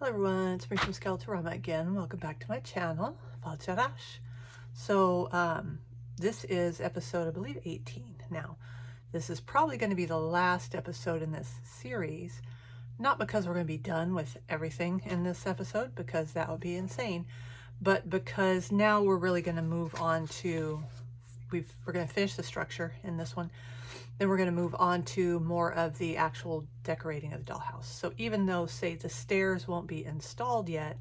Hello everyone, it's me from Skeletorama again. Welcome back to my channel. So this is episode, I believe, 18. Now, this is probably going to be the last episode in this series. Not because we're going to be done with everything in this episode, because that would be insane, but because now we're really going to move on to, we're going to finish the structure in this one. Then we're going to move on to more of the actual decorating of the dollhouse. So even though, say, the stairs won't be installed yet,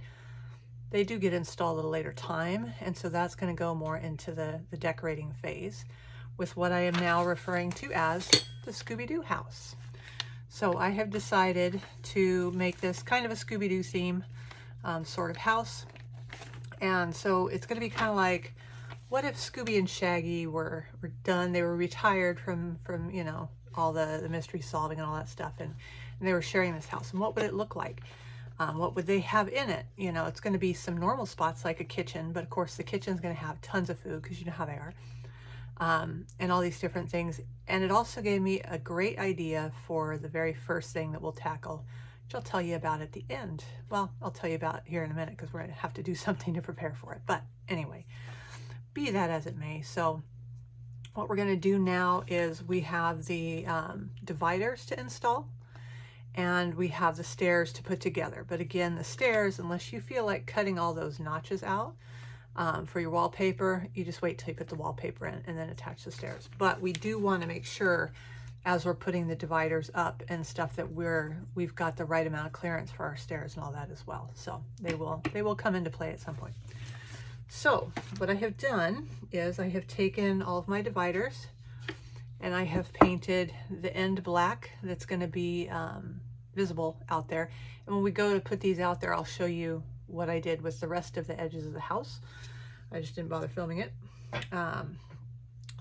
they do get installed at a later time. And so that's going to go more into the decorating phase with what I am now referring to as the Scooby-Doo house. So I have decided to make this kind of a Scooby-Doo theme sort of house. And so it's going to be kind of like, what if Scooby and Shaggy were done? They were retired from you know, all the mystery solving and all that stuff, and they were sharing this house. And what would it look like? What would they have in it? You know, it's going to be some normal spots like a kitchen, but of course the kitchen's going to have tons of food because you know how they are, and all these different things. And it also gave me a great idea for the very first thing that we'll tackle, which I'll tell you about at the end. Well, I'll tell you about here in a minute because we're going to have to do something to prepare for it. But anyway, be that as it may. So what we're going to do now is we have the dividers to install, and we have the stairs to put together. But again, the stairs, unless you feel like cutting all those notches out for your wallpaper, you just wait till you put the wallpaper in and then attach the stairs. But we do want to make sure as we're putting the dividers up and stuff that we've got the right amount of clearance for our stairs and all that as well. So they will come into play at some point. So what I have done is I have taken all of my dividers and I have painted the end black that's going to be visible out there. And when we go to put these out there, I'll show you what I did with the rest of the edges of the house. I just didn't bother filming it.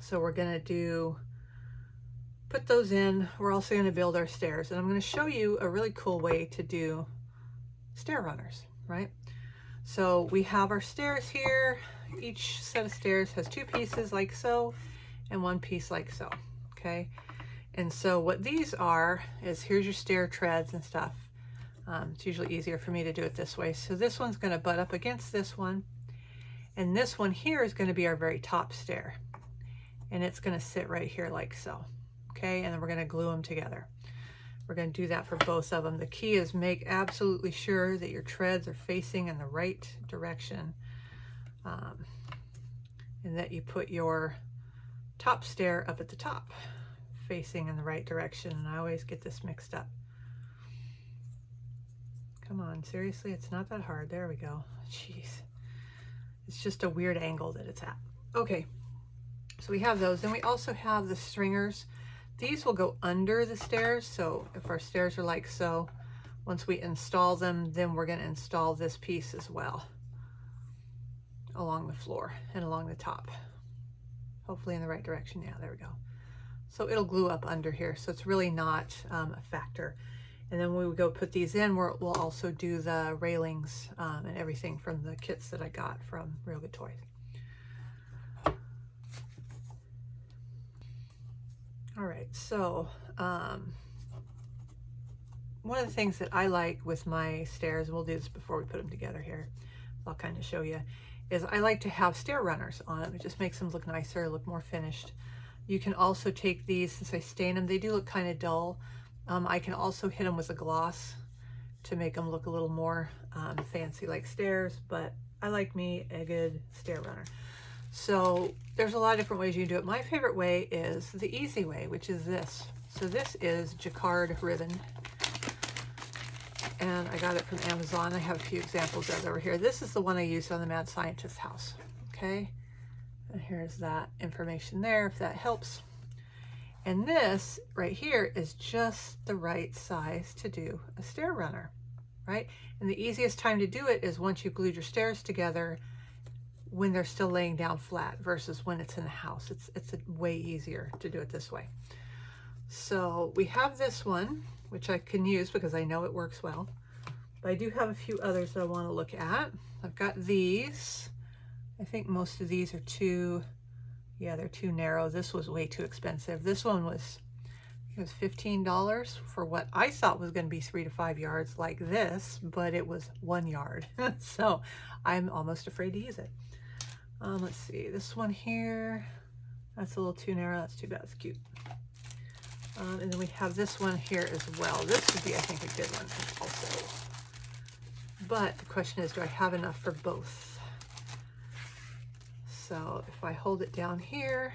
So we're going to put those in. We're also going to build our stairs. And I'm going to show you a really cool way to do stair runners, right? So we have our stairs here. Each set of stairs has two pieces like so, and one piece like so, okay? And so what these are is, here's your stair treads and stuff. It's usually easier for me to do it this way. So this one's gonna butt up against this one, and this one here is gonna be our very top stair. And it's gonna sit right here like so, okay? And then we're gonna glue them together. We're going to do that for both of them. The key is make absolutely sure that your treads are facing in the right direction, and that you put your top stair up at the top facing in the right direction. And I always get this mixed up. Come on, seriously, it's not that hard. There we go. Jeez. It's just a weird angle that it's at. Okay, so we have those. Then we also have the stringers. These will go under the stairs, so if our stairs are like so, once we install them, then we're going to install this piece as well along the floor and along the top. Hopefully in the right direction. Yeah, there we go. So it'll glue up under here, so it's really not a factor. And then when we go put these in, we'll also do the railings and everything from the kits that I got from Real Good Toys. All right, so one of the things that I like with my stairs, and we'll do this before we put them together here, I'll kind of show you, is I like to have stair runners on them. It just makes them look nicer, look more finished. You can also take these, since I stain them, they do look kind of dull. I can also hit them with a gloss to make them look a little more fancy like stairs, but I like me a good stair runner. So there's a lot of different ways you can do it. My favorite way is the easy way, which is this. So this is jacquard ribbon, and I got it from Amazon. I have a few examples of it over here. This is the one I used on the Mad Scientist house, okay? And here's that information there, if that helps. And this right here is just the right size to do a stair runner, right? And the easiest time to do it is once you've glued your stairs together, when they're still laying down flat versus when it's in the house. It's way easier to do it this way. So we have this one, which I can use because I know it works well. But I do have a few others that I want to look at. I've got these. I think most of these are they're too narrow. This was way too expensive. This one was It was $15 for what I thought was going to be 3 to 5 yards like this, but it was 1 yard. So I'm almost afraid to use it. Let's see, this one here, that's a little too narrow. That's too bad. It's cute. And then we have this one here as well. This would be, I think, a good one also. But the question is, do I have enough for both? So if I hold it down here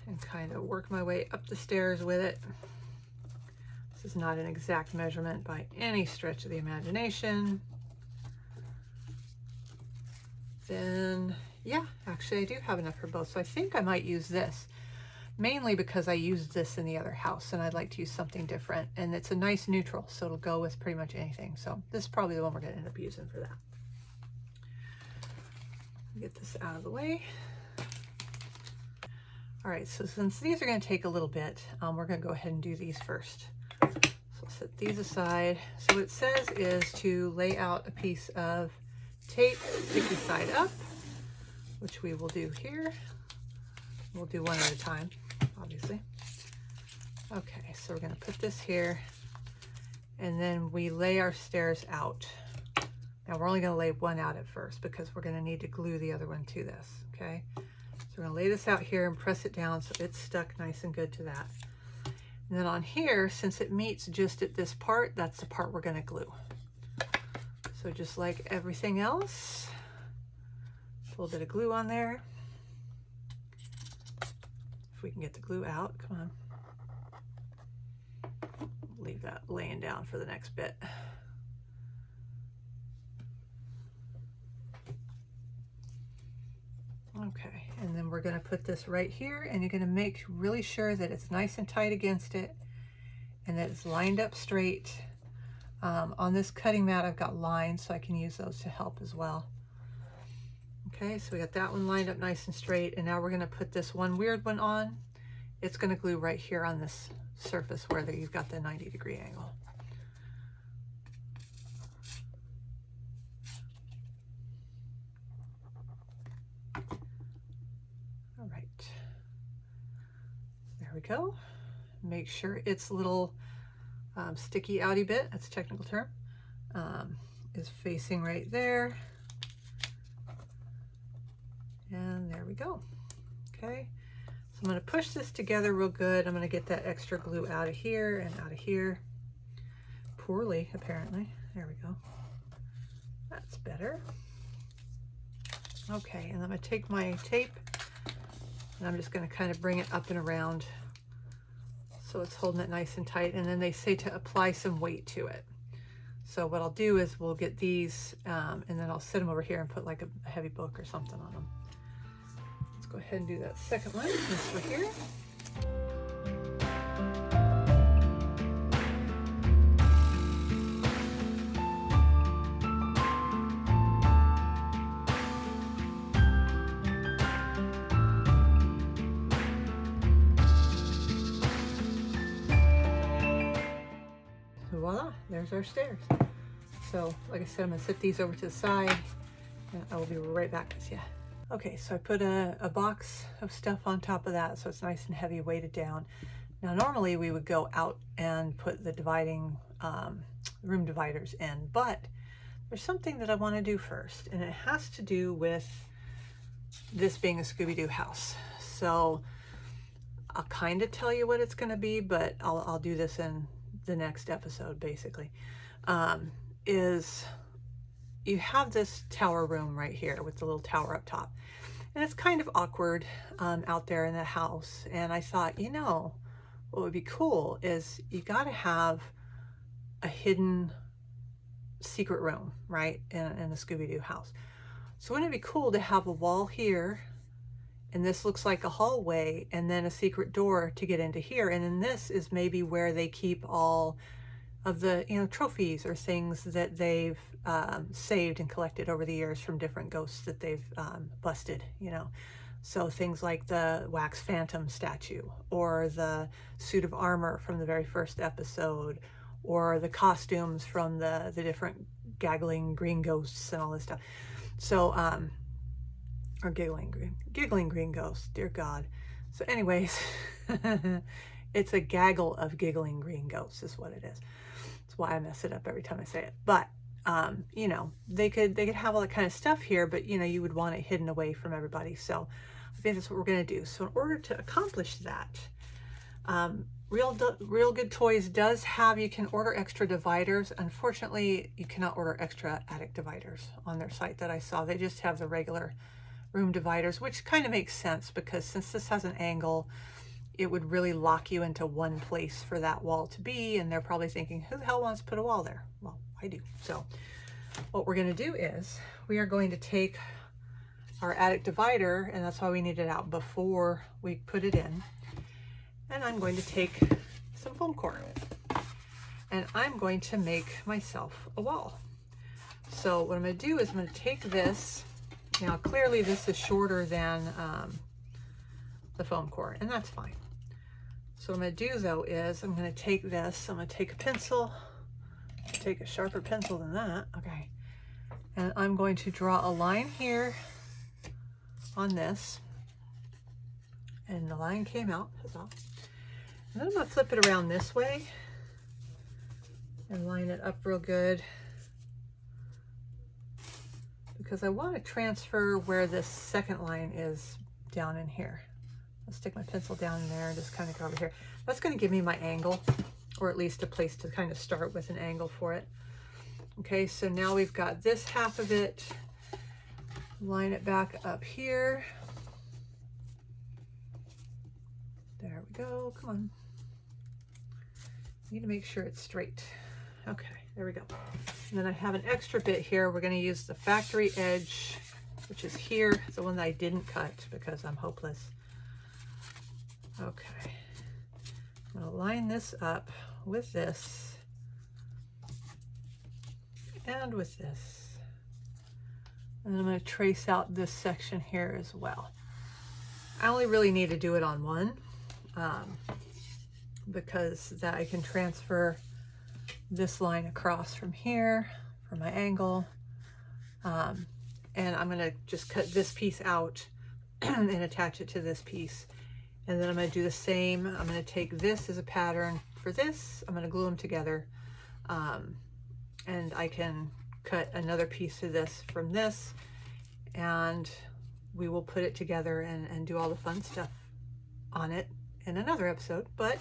and kind of work my way up the stairs with it. This is not an exact measurement by any stretch of the imagination. Then, yeah, actually I do have enough for both. So I think I might use this, mainly because I used this in the other house and I'd like to use something different. And it's a nice neutral, so it'll go with pretty much anything. So this is probably the one we're going to end up using for that. Get this out of the way. All right, so since these are going to take a little bit, we're going to go ahead and do these first. So I'll set these aside. So what it says is to lay out a piece of tape, sticky side up, which we will do here. We'll do one at a time, obviously. Okay, so we're going to put this here, and then we lay our stairs out. Now we're only going to lay one out at first because we're going to need to glue the other one to this, okay? So we're going to lay this out here and press it down so it's stuck nice and good to that. And then on here, since it meets just at this part, that's the part we're going to glue. So just like everything else, a little bit of glue on there. If we can get the glue out, come on. Leave that laying down for the next bit. Okay, and then we're going to put this right here, and you're going to make really sure that it's nice and tight against it and that it's lined up straight. On this cutting mat I've got lines, so I can use those to help as well. Okay, so we got that one lined up nice and straight, and now we're going to put this one weird one on. It's going to glue right here on this surface where you've got the 90-degree angle. All right, there we go. Make sure its little sticky outy bit, that's a technical term, is facing right there. And there we go. Okay, so I'm going to push this together real good. I'm going to get that extra glue out of here and out of here. Poorly, apparently. There we go. That's better. Okay, and I'm going to take my tape and I'm just going to kind of bring it up and around so it's holding it nice and tight. And then they say to apply some weight to it. So what I'll do is we'll get these and then I'll sit them over here and put like a heavy book or something on them. Let's go ahead and do that second one since we're here. Voila, there's our stairs. So like I said, I'm going to set these over to the side and I will be right back with you. Okay, so I put a box of stuff on top of that so it's nice and heavy, weighted down. Now normally we would go out and put the dividing room dividers in, but there's something that I want to do first, and it has to do with this being a Scooby-Doo house. So I'll kind of tell you what it's going to be, but I'll do this in the next episode basically. Is you have this tower room right here with the little tower up top, and it's kind of awkward out there in the house, and I thought, you know, what would be cool is you got to have a hidden secret room, right, in a Scooby-Doo house. So wouldn't it be cool to have a wall here, and this looks like a hallway, and then a secret door to get into here, and then this is maybe where they keep all of the, you know, trophies or things that they've saved and collected over the years from different ghosts that they've busted, you know. So things like the wax phantom statue, or the suit of armor from the very first episode, or the costumes from the different gaggling green ghosts and all this stuff. So, or giggling green ghosts, dear God. So anyways, It's a gaggle of giggling green ghosts is what it is. That's why I mess it up every time I say it. But you know, they could have all that kind of stuff here, but you know, you would want it hidden away from everybody. So I think that's what we're going to do. So in order to accomplish that, Real Good Toys does have, you can order extra dividers. Unfortunately, you cannot order extra attic dividers on their site that I saw. They just have the regular room dividers, which kind of makes sense because since this has an angle, it would really lock you into one place for that wall to be. And they're probably thinking, who the hell wants to put a wall there? Well, I do. So what we're going to do is we are going to take our attic divider, and that's why we need it out before we put it in. And I'm going to take some foam core and I'm going to make myself a wall. So what I'm going to do is I'm going to take this. Now clearly this is shorter than the foam core, and that's fine. So what I'm going to do though is I'm going to take this, I'm going to take a pencil, take a sharper pencil than that, okay, and I'm going to draw a line here on this, and the line came out, huzzah. And then I'm going to flip it around this way and line it up real good because I want to transfer where this second line is down in here. I'll stick my pencil down in there and just kind of go over here. That's going to give me my angle, or at least a place to kind of start with an angle for it. Okay, so now we've got this half of it. Line it back up here. There we go, come on. Need to make sure it's straight. Okay, there we go. And then I have an extra bit here. We're going to use the factory edge, which is here. It's the one that I didn't cut because I'm hopeless. Okay, I'm going to line this up with this and with this. And I'm going to trace out this section here as well. I only really need to do it on one. Because that I can transfer this line across from here for my angle. And I'm going to just cut this piece out and attach it to this piece. And then I'm going to do the same. I'm going to take this as a pattern for this. I'm going to glue them together. And I can cut another piece of this from this. And we will put it together and do all the fun stuff on it in another episode. But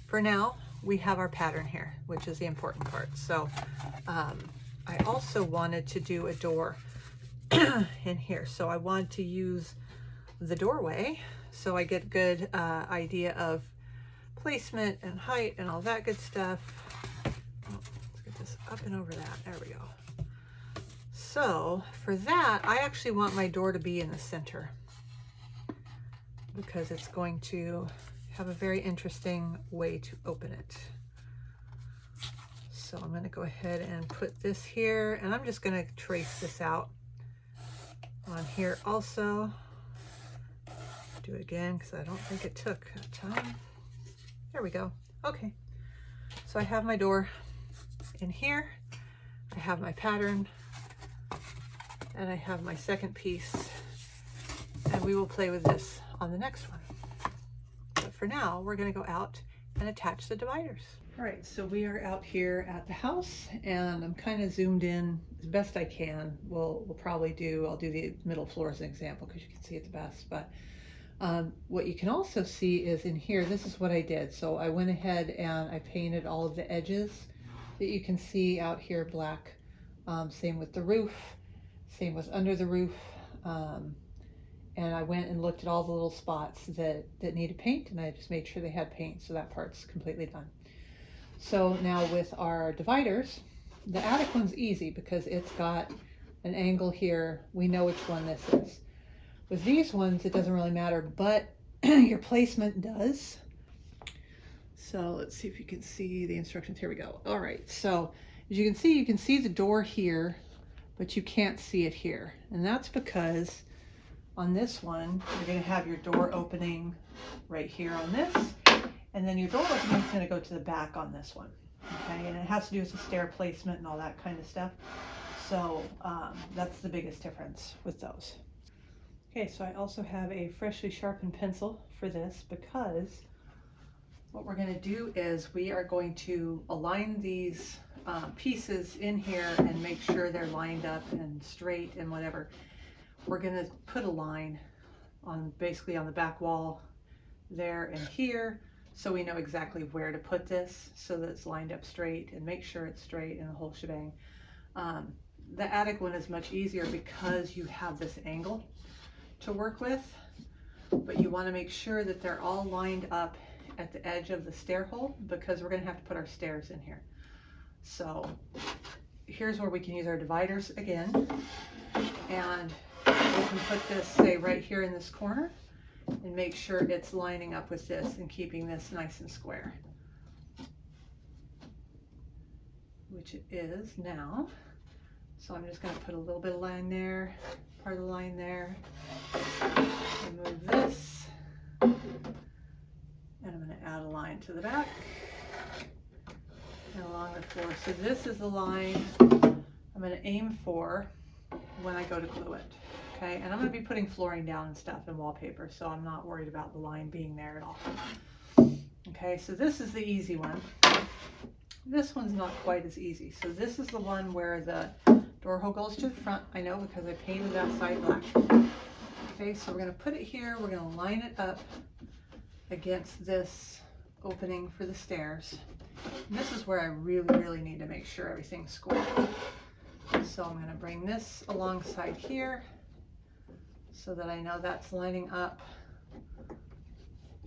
for now, we have our pattern here, which is the important part. So I also wanted to do a door in here. So I wanted to use the doorway so I get a good idea of placement and height and all that good stuff. Oh, let's get this up and over that. There we go. So for that, I actually want my door to be in the center because it's going to have a very interesting way to open it. So I'm going to go ahead and put this here, and I'm just going to trace this out on here also. Do it again because I don't think it took time. There we go. Okay, so I have my door in here, I have my pattern, and I have my second piece, and we will play with this on the next one. But for now, we're going to go out and attach the dividers. All right, so we are out here at the house, and I'm kind of zoomed in as best I can. I'll do the middle floor as an example because you can see it the best. But what you can also see is in here, this is what I did. So I went ahead and I painted all of the edges that you can see out here black. Same with the roof, same was under the roof. And I went and looked at all the little spots that needed paint, and I just made sure they had paint, so that part's completely done. So now with our dividers, the attic one's easy because it's got an angle here. We know which one this is. With these ones, it doesn't really matter, but your placement does. So let's see if you can see the instructions. Here we go. All right, so as you can see the door here, but you can't see it here. And that's because on this one, you're going to have your door opening right here on this, and then your door opening is going to go to the back on this one. Okay, and it has to do with the stair placement and all that kind of stuff. So that's the biggest difference with those. Okay, so I also have a freshly sharpened pencil for this because What we're going to do is we are going to align these pieces in here and make sure they're lined up and straight and whatever. We're going to put a line on basically on the back wall there and here, so we know exactly where to put this so that it's lined up straight, and make sure it's straight and the whole shebang. The attic one is much easier because you have this angle to work with, but you want to make sure that they're all lined up at the edge of the stair hole, because we're going to have to put our stairs in here. So here's where we can use our dividers again, and we can put this, say, right here in this corner, and make sure it's lining up with this and keeping this nice and square, which it is now. So I'm just going to put a little bit of line there, part of the line there, remove this, and I'm going to add a line to the back and along the floor. So this is the line I'm going to aim for when I go to glue it. Okay, and I'm going to be putting flooring down and stuff and wallpaper, so I'm not worried about the line being there at all. Okay, so this is the easy one. This one's not quite as easy. So this is the one where the door hole goes to the front. I know because I painted that side black. Okay, so we're going to put it here. We're going to line it up against this opening for the stairs. And this is where I really need to make sure everything's square. So I'm going to bring this alongside here so that I know that's lining up.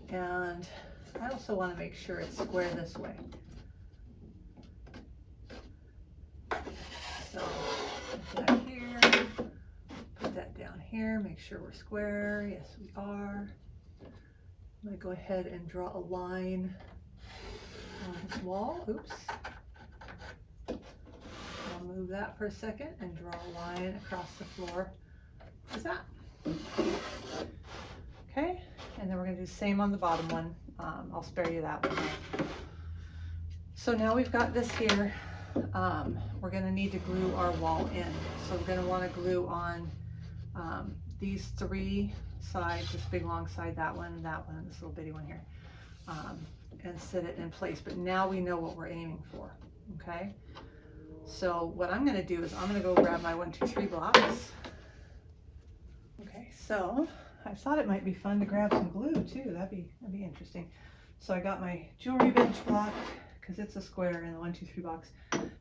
And I also want to make sure it's square this way. So put that here, put that down here, make sure we're square. Yes, we are. I'm going to go ahead and draw a line on this wall. Oops. I'll move that for a second and draw a line across the floor. How's that? Okay, and then we're going to do the same on the bottom one. I'll spare you that one. So now we've got this here. We're going to need to glue our wall in. So we're going to want to glue on these three sides, this big long side, that one, this little bitty one here, and set it in place. But now we know what we're aiming for. Okay, so what I'm going to do is I'm going to go grab my 1, 2, 3 blocks. Okay, so I thought it might be fun to grab some glue too. That'd be interesting. So I got my jewelry bench block, because it's a square in the 1, 2, 3 box.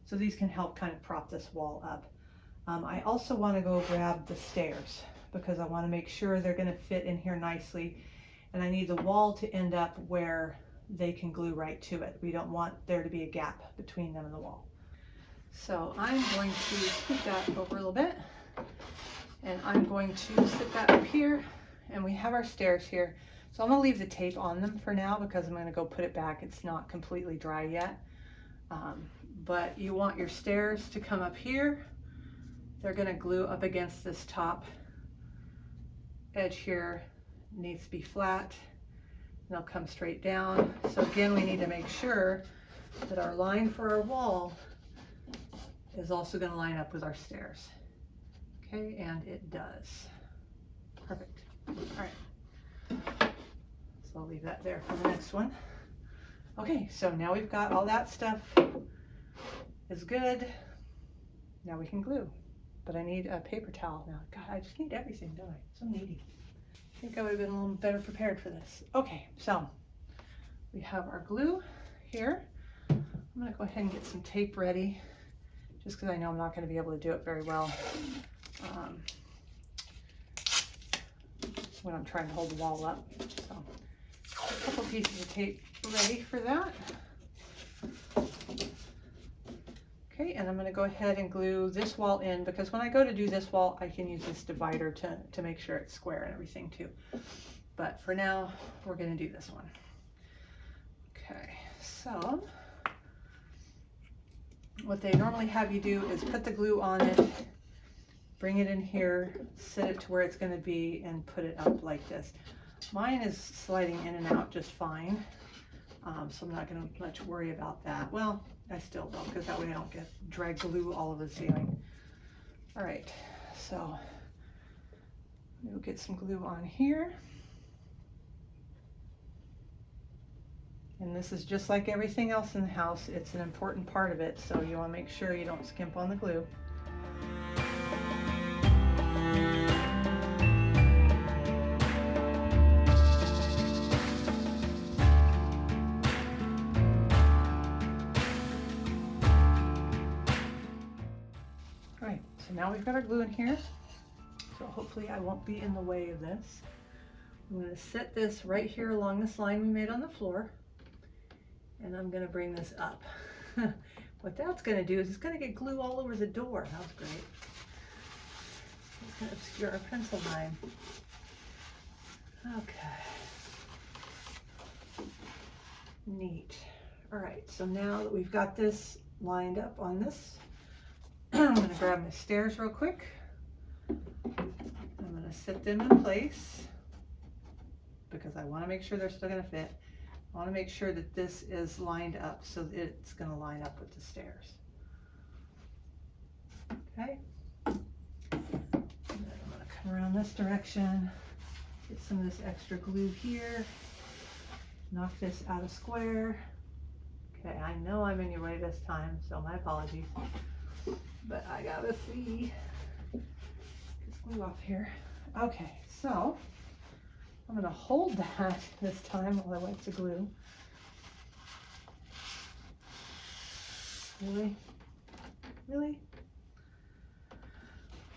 So these can help kind of prop this wall up. I also want to go grab the stairs because I want to make sure they're going to fit in here nicely. And I need the wall to end up where they can glue right to it. We don't want there to be a gap between them and the wall. So I'm going to scoot that over a little bit. And I'm going to sit that up here. And we have our stairs here. So I'm going to leave the tape on them for now because I'm going to go put it back. It's not completely dry yet. But you want your stairs to come up here. They're going to glue up against this top edge here. It needs to be flat. And they'll come straight down. So again, we need to make sure that our line for our wall is also going to line up with our stairs. Okay, and it does. Perfect. All right. So I'll leave that there for the next one. Okay, so now we've got all that stuff is good. Now we can glue. But I need a paper towel now. God, I just need everything, don't I? So needy. I think I would have been a little better prepared for this. Okay, so we have our glue here. I'm going to go ahead and get some tape ready, just because I know I'm not going to be able to do it very well when I'm trying to hold the wall up. So a couple pieces of tape ready for that. Okay, and I'm going to go ahead and glue this wall in, because when I go to do this wall, I can use this divider to make sure it's square and everything too. But for now, we're going to do this one. Okay, so what they normally have you do is put the glue on it, bring it in here, set it to where it's going to be, and put it up like this. Mine is sliding in and out just fine, so I'm not going to much worry about that. Well, I still will, because that way I don't get drag glue all over the ceiling. All right, so we'll get some glue on here. And this is just like everything else in the house. It's an important part of it, so you want to make sure you don't skimp on the glue. All right, so now we've got our glue in here. So hopefully I won't be in the way of this. I'm going to set this right here along this line we made on the floor. And I'm going to bring this up. What that's going to do is it's going to get glue all over the door. That was great. It's going to obscure our pencil line. Okay. Neat. All right, so now that we've got this lined up on this, I'm going to grab my stairs real quick. I'm going to set them in place because I want to make sure they're still going to fit. I want to make sure that this is lined up so that it's going to line up with the stairs. Okay. And then I'm going to come around this direction, get some of this extra glue here, knock this out of square. Okay, I know I'm in your way this time, so my apologies. But I gotta see. Get this glue off here. Okay, so I'm gonna hold that this time while I wipe the glue. Really? Really?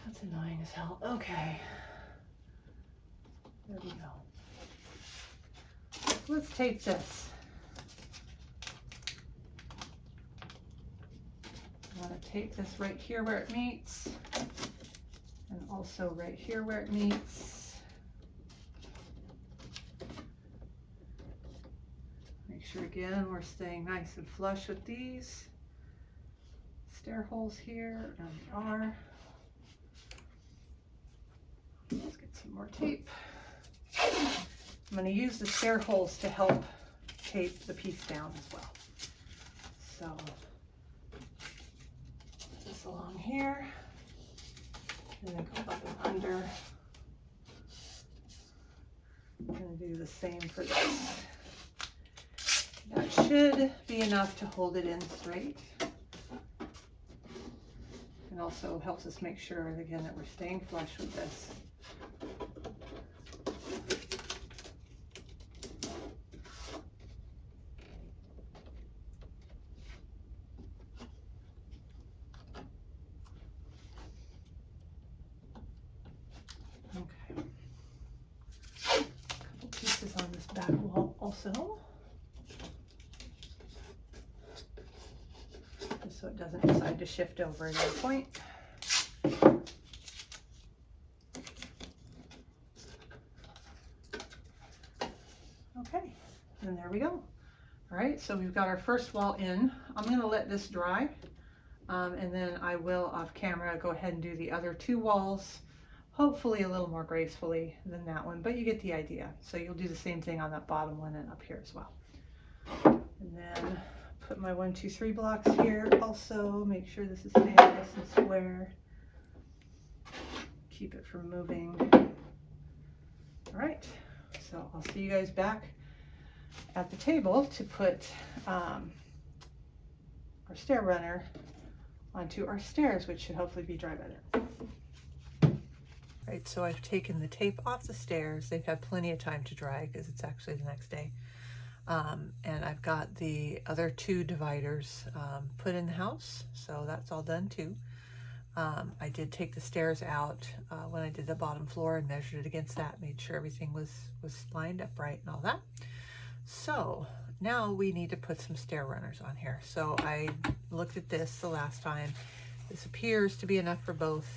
That's annoying as hell. Okay. There we go. Let's tape this. I want to tape this right here where it meets, and also right here where it meets. Make sure again we're staying nice and flush with these stair holes here, and we are. Let's get some more tape. I'm going to use the stair holes to help tape the piece down as well. So put this along here, and then go up and under. I'm going to do the same for this. That should be enough to hold it in straight. And also helps us make sure, again, that we're staying flush with this. Okay. A couple pieces on this back wall also. So it doesn't decide to shift over at any point. Okay, and there we go. All right, so we've got our first wall in. I'm going to let this dry, and then I will, off camera, go ahead and do the other two walls, hopefully a little more gracefully than that one, but you get the idea. So you'll do the same thing on that bottom one and up here as well. And then put my 1, 2, 3 blocks here. Also, make sure this is staying nice and square. Keep it from moving. All right, so I'll see you guys back at the table to put our stair runner onto our stairs, which should hopefully be dry by then. Right, so I've taken the tape off the stairs. They've had plenty of time to dry because it's actually the next day. And I've got the other two dividers put in the house, so that's all done too. I did take the stairs out when I did the bottom floor and measured it against that, made sure everything was lined up right and all that. So now we need to put some stair runners on here. So I looked at this the last time. This appears to be enough for both.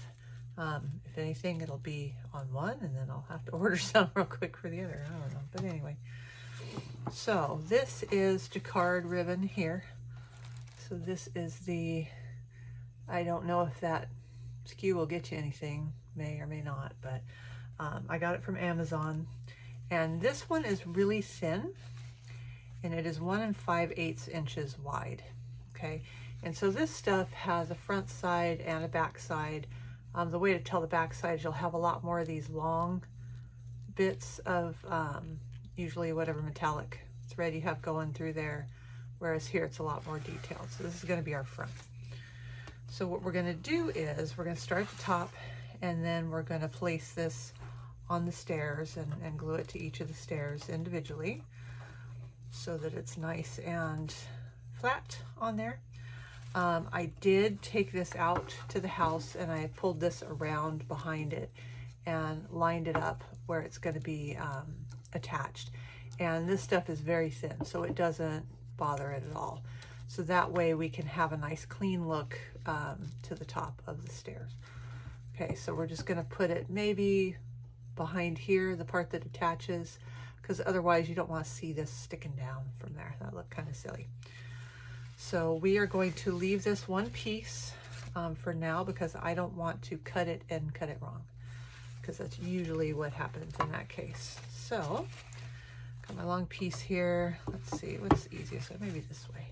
If anything, it'll be on one, and then I'll have to order some real quick for the other. I don't know, but anyway. So this is jacquard ribbon here. So this is the, I don't know if that SKU will get you anything, may or may not, but I got it from Amazon. And this one is really thin, and it is 1 5/8 inches wide. Okay, and so this stuff has a front side and a back side. The way to tell the back side is you'll have a lot more of these long bits of usually whatever metallic thread you have going through there, whereas here it's a lot more detailed. So this is going to be our front. So what we're going to do is we're going to start at the top, and then we're going to place this on the stairs and glue it to each of the stairs individually so that it's nice and flat on there. I did take this out to the house and I pulled this around behind it and lined it up where it's going to be attached. And this stuff is very thin, so it doesn't bother it at all. So that way we can have a nice clean look to the top of the stairs. Okay, so we're just going to put it maybe behind here, the part that attaches, because otherwise you don't want to see this sticking down from there. That look kind of silly. So we are going to leave this one piece for now, because I don't want to cut it and cut it wrong, because that's usually what happens in that case. So got my long piece here. Let's see what's the easiest way. Maybe this way.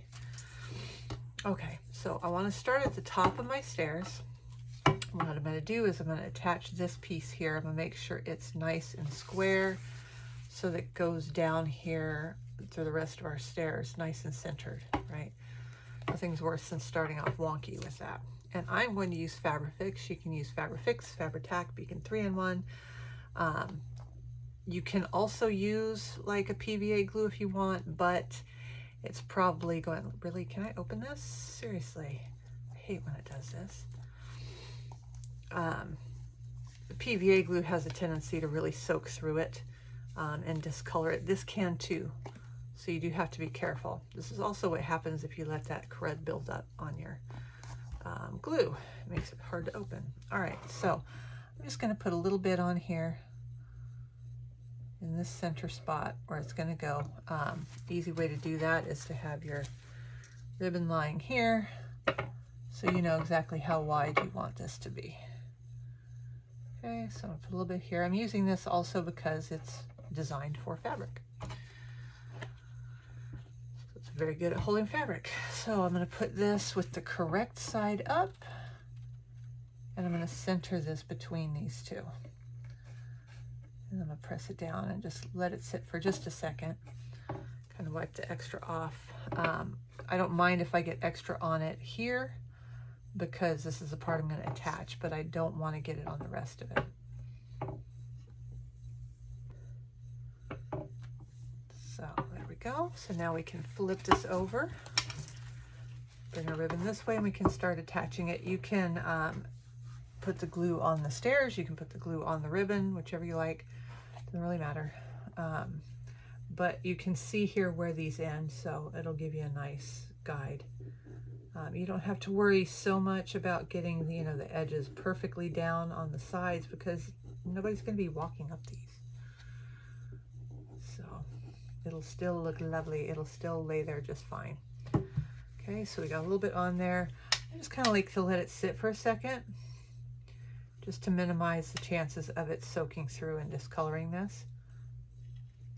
Okay, so I want to start at the top of my stairs. What I'm going to do is I'm going to attach this piece here. I'm going to make sure it's nice and square so that it goes down here through the rest of our stairs nice and centered, right? Nothing's worse than starting off wonky with that. And I'm going to use Fabrifix. You can use Fabrifix, Fabri-Tac, Beacon 3-in-1. You can also use like a PVA glue if you want, but it's probably going, really, can I open this? Seriously, I hate when it does this. The PVA glue has a tendency to really soak through it and discolor it. This can too, so you do have to be careful. This is also what happens if you let that crud build up on your glue. It makes it hard to open. All right, so I'm just going to put a little bit on here in this center spot where it's going to go. Easy way to do that is to have your ribbon lying here so you know exactly how wide you want this to be. Okay, so I'm going to put a little bit here. I'm using this also because it's designed for fabric. So it's very good at holding fabric. So I'm going to put this with the correct side up, and I'm going to center this between these two. And I'm going to press it down and just let it sit for just a second. Kind of wipe the extra off. I don't mind if I get extra on it here, because this is the part I'm going to attach, but I don't want to get it on the rest of it. So there we go. So now we can flip this over, bring our ribbon this way, and we can start attaching it. You can put the glue on the stairs, you can put the glue on the ribbon, whichever you like. Doesn't really matter. But you can see here where these end, so it'll give you a nice guide. You don't have to worry so much about getting the, the edges perfectly down on the sides, because nobody's going to be walking up these. So it'll still look lovely. It'll still lay there just fine. Okay, so we got a little bit on there. I just kind of like to let it sit for a second, just to minimize the chances of it soaking through and discoloring this.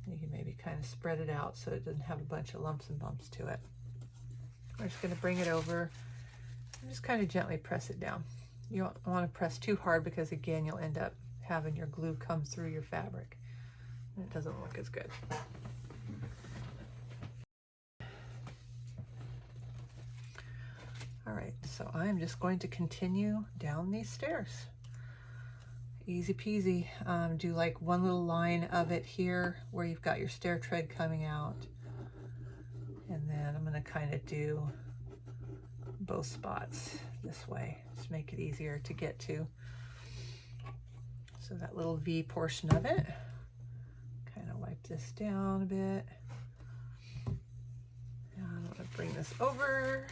You can maybe kind of spread it out so it doesn't have a bunch of lumps and bumps to it. We're just going to bring it over and just kind of gently press it down. You don't want to press too hard, because again, you'll end up having your glue come through your fabric and it doesn't look as good. All right, so I'm just going to continue down these stairs. Easy peasy. Do like one little line of it here where you've got your stair tread coming out. And then I'm going to kind of do both spots this way, just make it easier to get to. So that little V portion of it, kind of wipe this down a bit. And I'm going to bring this over.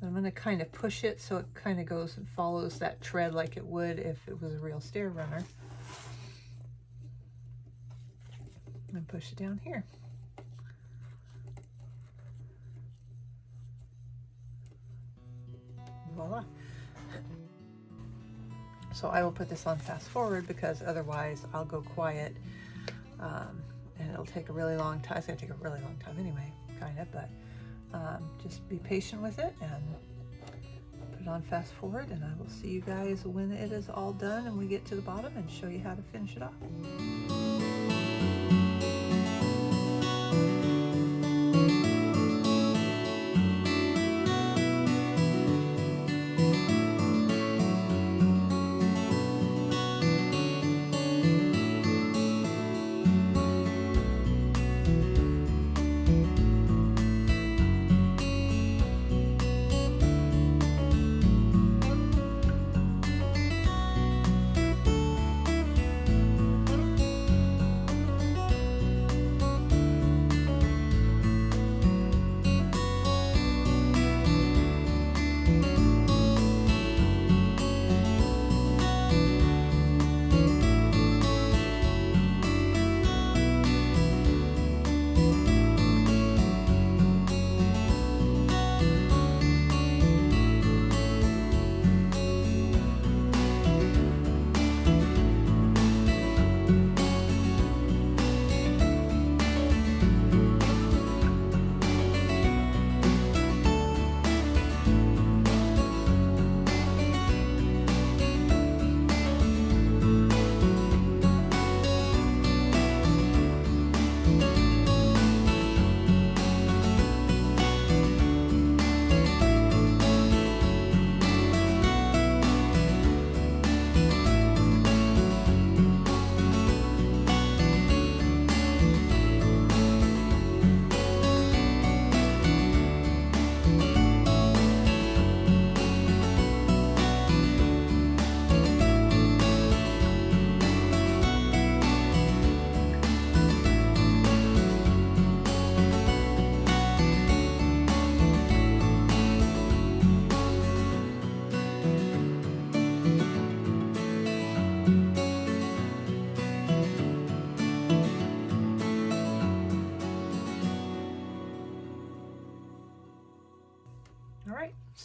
And I'm going to kind of push it so it kind of goes and follows that tread like it would if it was a real stair runner. And push it down here. Voila. So I will put this on fast forward, because otherwise I'll go quiet and it'll take a really long time. It's going to take a really long time anyway, kind of, but just be patient with it and put it on fast forward, and I will see you guys when it is all done and we get to the bottom and show you how to finish it off.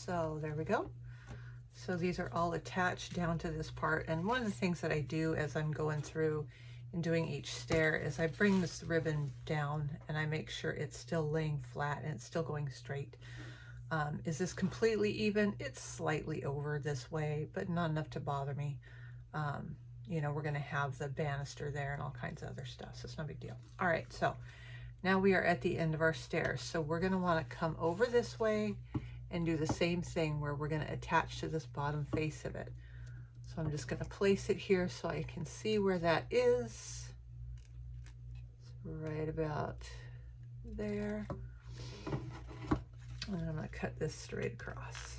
So there we go. So these are all attached down to this part. And one of the things that I do as I'm going through and doing each stair is I bring this ribbon down and I make sure it's still laying flat and it's still going straight. Is this completely even? It's slightly over this way, but not enough to bother me. You know, we're going to have the banister there and all kinds of other stuff, so it's no big deal. All right, so now we are at the end of our stairs. So we're going to want to come over this way and do the same thing where we're going to attach to this bottom face of it. So I'm just going to place it here so I can see where that is. It's right about there. And I'm going to cut this straight across.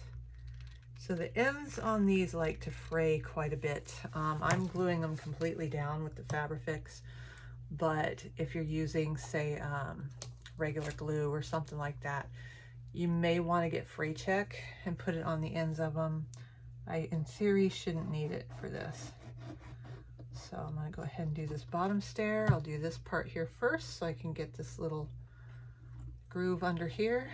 So the ends on these like to fray quite a bit. I'm gluing them completely down with the Fabrifix, but if you're using, say, regular glue or something like that, you may want to get fray check and put it on the ends of them. I, in theory, shouldn't need it for this. So I'm going to go ahead and do this bottom stair. I'll do this part here first so I can get this little groove under here.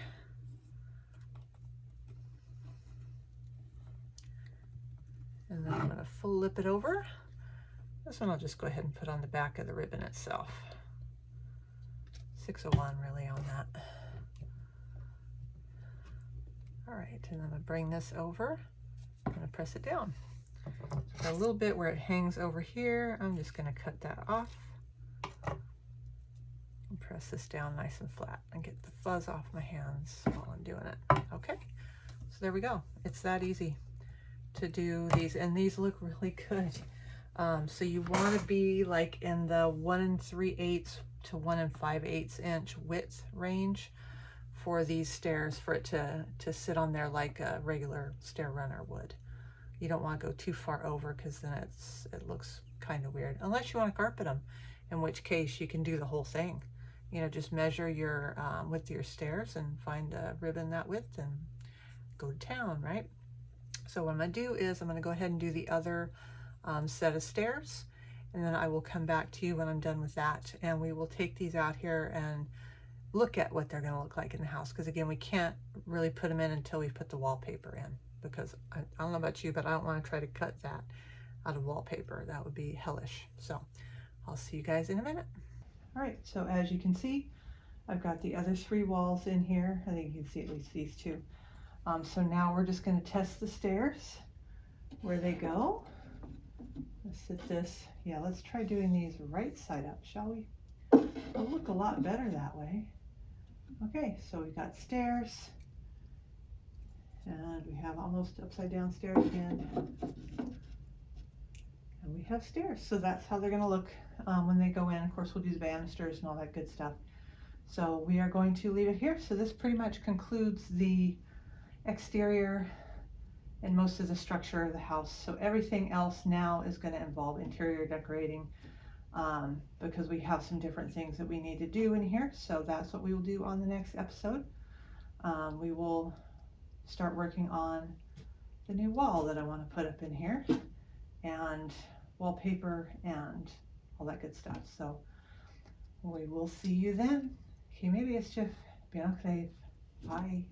And then I'm going to flip it over. This one I'll just go ahead and put on the back of the ribbon itself. 601 really on that. All right, and I'm going to bring this over. I'm going to press it down. So a little bit where it hangs over here, I'm just going to cut that off. And press this down nice and flat and get the fuzz off my hands while I'm doing it. Okay, so there we go. It's that easy to do these, and these look really good. So you want to be like in the 1 3/8 to 1 5/8 inch width range for these stairs, for it to sit on there like a regular stair runner would. You don't want to go too far over because then it looks kind of weird, unless you want to carpet them, in which case you can do the whole thing. You know, just measure your width of your stairs and find a ribbon that width and go to town, right? So what I'm going to do is I'm going to go ahead and do the other set of stairs, and then I will come back to you when I'm done with that, and we will take these out here and look at what they're going to look like in the house, because again, we can't really put them in until we put the wallpaper in, because I don't know about you, but I don't want to try to cut that out of wallpaper. That would be hellish. So I'll see you guys in a minute. All right, so as you can see, I've got the other 3 walls in here. I think you can see at least these 2. So now we're just going to test the stairs, where they go. Let's sit this, yeah, let's try doing these right side up, shall we? It'll look a lot better that way. Okay, so we've got stairs, and we have almost upside down stairs again. And we have stairs, so that's how they're going to look when they go in. Of course, we'll do the banisters and all that good stuff. So we are going to leave it here. So this pretty much concludes the exterior and most of the structure of the house. So everything else now is going to involve interior decorating, because we have some different things that we need to do in here. So that's what we will do on the next episode. We will start working on the new wall that I want to put up in here, and wallpaper and all that good stuff. So we will see you then. Okay, maybe it's just bien. Bye.